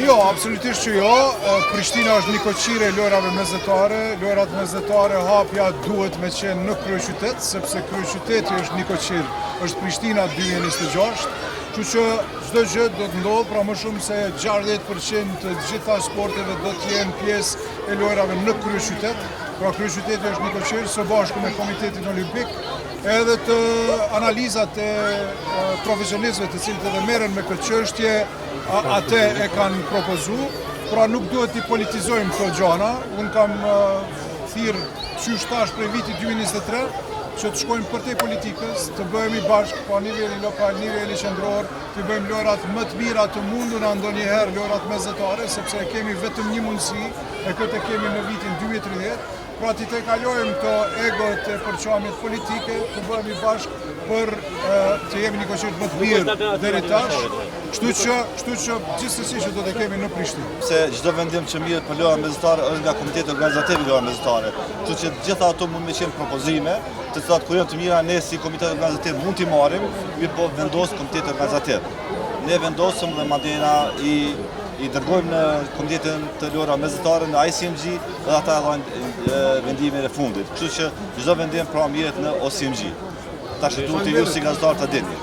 Jo, absolutisht që jo. Prishtina është një koqire e lojrave mesdhetare. Lojrat mesdhetare hapja duhet me qenë në kryeqytet, sepse kryeqyteti është një koqir, është Prishtina 2026. Që çdo gjë do të ndodhë, pra më shumë se 60% të gjitha sporteve do të jenë pjesë e lojrave në kryeqytet. Pra kryeqyteti është një koqir së bashku me Komitetin Olimpik, edhe të analizat e profesionistëve të cilët edhe merren me këtë çështje, atë e kanë propozuar, pra nuk duhet t'i politizojmë këto gjëra. Unë kam thirrë qysh tash prej vitit 2023 që të shkojmë përtej politikës, të bëhemi bashkë, pa niveli lokal, niveli qendror, të bëjmë lojrat më të mira të mundura ndonjëherë, lojrat mesdhetare, sepse kemi vetëm një mundësi, e këtë kemi në vitin 2030. Pra ti të kalojmë të egot e përqamjet politike, të bëhemi bashkë për të jemi një koqir më të mirë deri tash, kështu që gjithsesi që do të kemi në Prishtinë. Se çdo vendim që mirë për lojra mesdhetare është nga Komiteti Organizativ i Lojrave Mesdhetare, kështu që gjitha ato mund me qenë propozime, të cilat kur janë të mira ne si Komitet Organizativ mund t'i marrim, mirë po vendos Komiteti Organizativ. Ne vendosëm dhe madjena i dërgojmë në Komitetin të Lojrave Mesdhetare në ICMG dhe ata dhajnë vendimin e fundit. Kështu që çdo vendim pra mirët në OCMG. Tash duhet ju si gazetar ta dini.